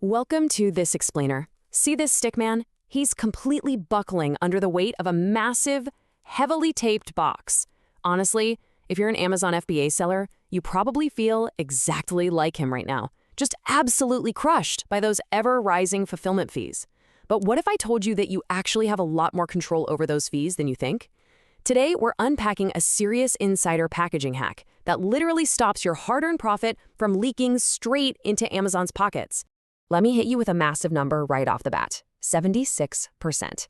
Welcome to This Explainer. See this stick man? He's completely buckling under the weight of a massive, heavily taped box. Honestly, if you're an Amazon FBA seller, you probably feel exactly like him right now, just absolutely crushed by those ever-rising fulfillment fees. But what if I told you that you actually have a lot more control over those fees than you think? Today, we're unpacking a serious insider packaging hack that literally stops your hard-earned profit from leaking straight into Amazon's pockets. Let me hit you with a massive number right off the bat. 76%.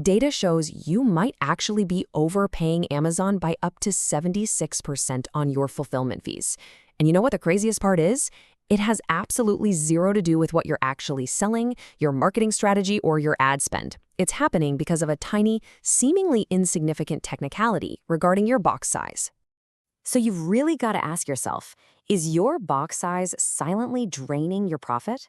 Data shows you might actually be overpaying Amazon by up to 76% on your fulfillment fees. And you know what the craziest part is? It has absolutely zero to do with what you're actually selling, your marketing strategy, or your ad spend. It's happening because of a tiny, seemingly insignificant technicality regarding your box size. So you've really got to ask yourself, is your box size silently draining your profit?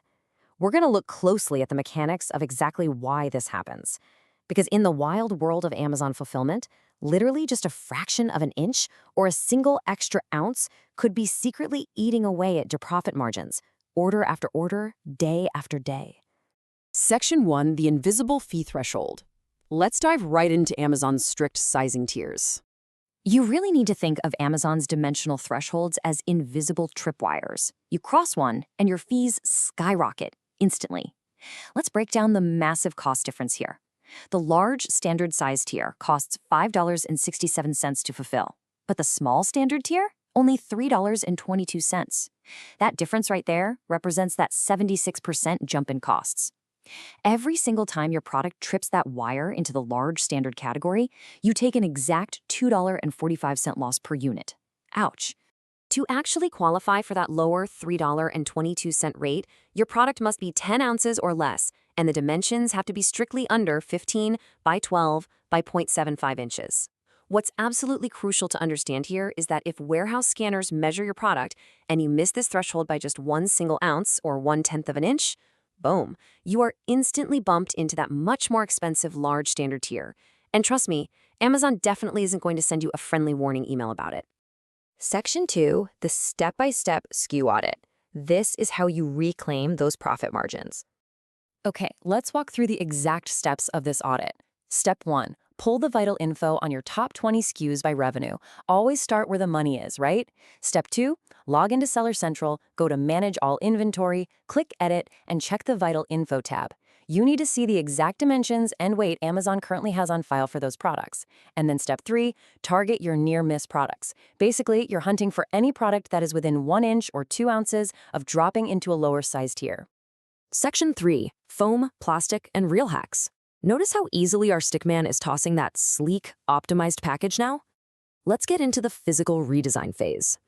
We're going to look closely at the mechanics of exactly why this happens. Because in the wild world of Amazon fulfillment, literally just a fraction of an inch or a single extra ounce could be secretly eating away at your profit margins, order after order, day after day. Section 1, the invisible fee threshold. Let's dive right into Amazon's strict sizing tiers. You really need to think of Amazon's dimensional thresholds as invisible tripwires. You cross one, and your fees skyrocket instantly. Let's break down the massive cost difference here. The large standard size tier costs $5.67 to fulfill, but the small standard tier, only $3.22. That difference right there represents that 76% jump in costs. Every single time your product trips that wire into the large standard category, you take an exact $2.45 loss per unit. Ouch. To actually qualify for that lower $3.22 rate, your product must be 10 ounces or less, and the dimensions have to be strictly under 15 by 12 by 0.75 inches. What's absolutely crucial to understand here is that if warehouse scanners measure your product and you miss this threshold by just 1 single ounce or 1/10 of an inch, boom, you are instantly bumped into that much more expensive large standard tier. And trust me, Amazon definitely isn't going to send you a friendly warning email about it. Section 2, the step-by-step SKU audit. This is how you reclaim those profit margins. Okay, let's walk through the exact steps of this audit. Step 1, pull the vital info on your top 20 SKUs by revenue. Always start where the money is, right? Step 2, log into Seller Central, go to Manage All Inventory, click Edit, and check the Vital Info tab. You need to see the exact dimensions and weight Amazon currently has on file for those products. And then step 3, target your near-miss products. Basically, you're hunting for any product that is within 1 inch or 2 ounces of dropping into a lower size tier. Section 3, foam, plastic, and real hacks. Notice how easily our stickman is tossing that sleek, optimized package now? Let's get into the physical redesign phase.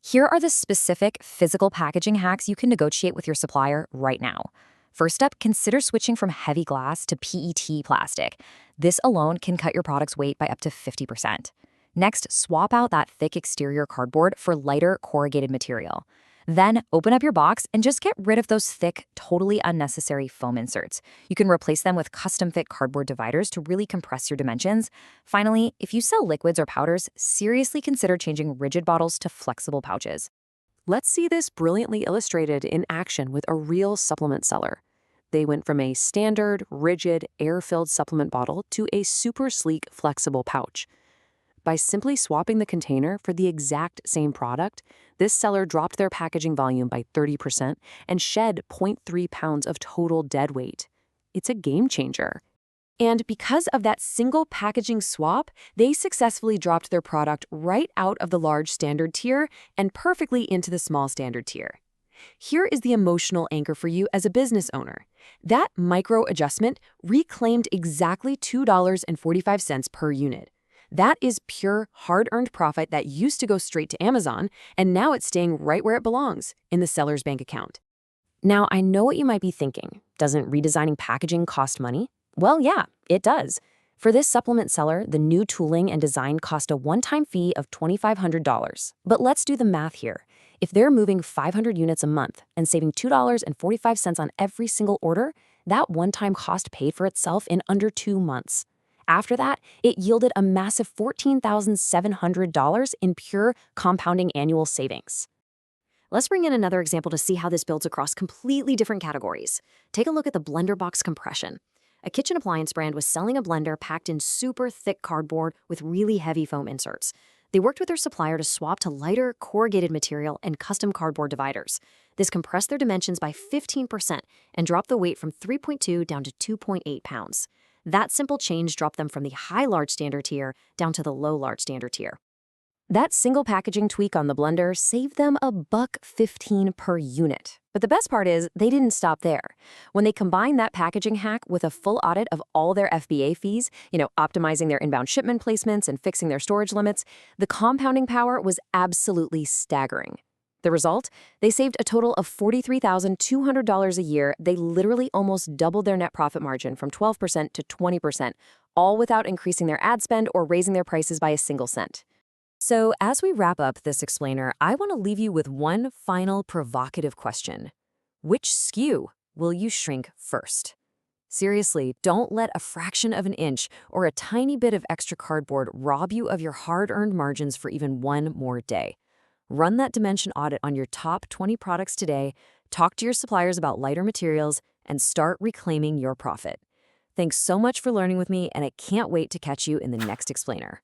Here are the specific physical packaging hacks you can negotiate with your supplier right now. First up, consider switching from heavy glass to PET plastic. This alone can cut your product's weight by up to 50%. Next, swap out that thick exterior cardboard for lighter corrugated material. Then, open up your box and just get rid of those thick, totally unnecessary foam inserts. You can replace them with custom-fit cardboard dividers to really compress your dimensions. Finally, if you sell liquids or powders, seriously consider changing rigid bottles to flexible pouches. Let's see this brilliantly illustrated in action with a real supplement seller. They went from a standard, rigid, air-filled supplement bottle to a super sleek, flexible pouch. By simply swapping the container for the exact same product, this seller dropped their packaging volume by 30% and shed 0.3 pounds of total dead weight. It's a game changer. And because of that single packaging swap, they successfully dropped their product right out of the large standard tier and perfectly into the small standard tier. Here is the emotional anchor for you as a business owner. That micro adjustment reclaimed exactly $2.45 per unit. That is pure, hard-earned profit that used to go straight to Amazon, and now it's staying right where it belongs, in the seller's bank account. Now, I know what you might be thinking. Doesn't redesigning packaging cost money? Well, yeah, it does. For this supplement seller, the new tooling and design cost a one-time fee of $2,500. But let's do the math here. If they're moving 500 units a month and saving $2.45 on every single order, that one-time cost paid for itself in under 2 months. After that, it yielded a massive $14,700 in pure compounding annual savings. Let's bring in another example to see how this builds across completely different categories. Take a look at the blender box compression. A kitchen appliance brand was selling a blender packed in super thick cardboard with really heavy foam inserts. They worked with their supplier to swap to lighter, corrugated material and custom cardboard dividers. This compressed their dimensions by 15% and dropped the weight from 3.2 down to 2.8 pounds. That simple change dropped them from the high large standard tier down to the low large standard tier. That single packaging tweak on the blender saved them $1.15 per unit. But the best part is they didn't stop there. When they combined that packaging hack with a full audit of all their FBA fees, optimizing their inbound shipment placements and fixing their storage limits, the compounding power was absolutely staggering. The result? They saved a total of $43,200 a year. They literally almost doubled their net profit margin from 12% to 20%, all without increasing their ad spend or raising their prices by a single cent. So as we wrap up this explainer, I want to leave you with one final provocative question. Which SKU will you shrink first? Seriously, don't let a fraction of an inch or a tiny bit of extra cardboard rob you of your hard-earned margins for even one more day. Run that dimension audit on your top 20 products today, talk to your suppliers about lighter materials, and start reclaiming your profit. Thanks so much for learning with me, and I can't wait to catch you in the next explainer.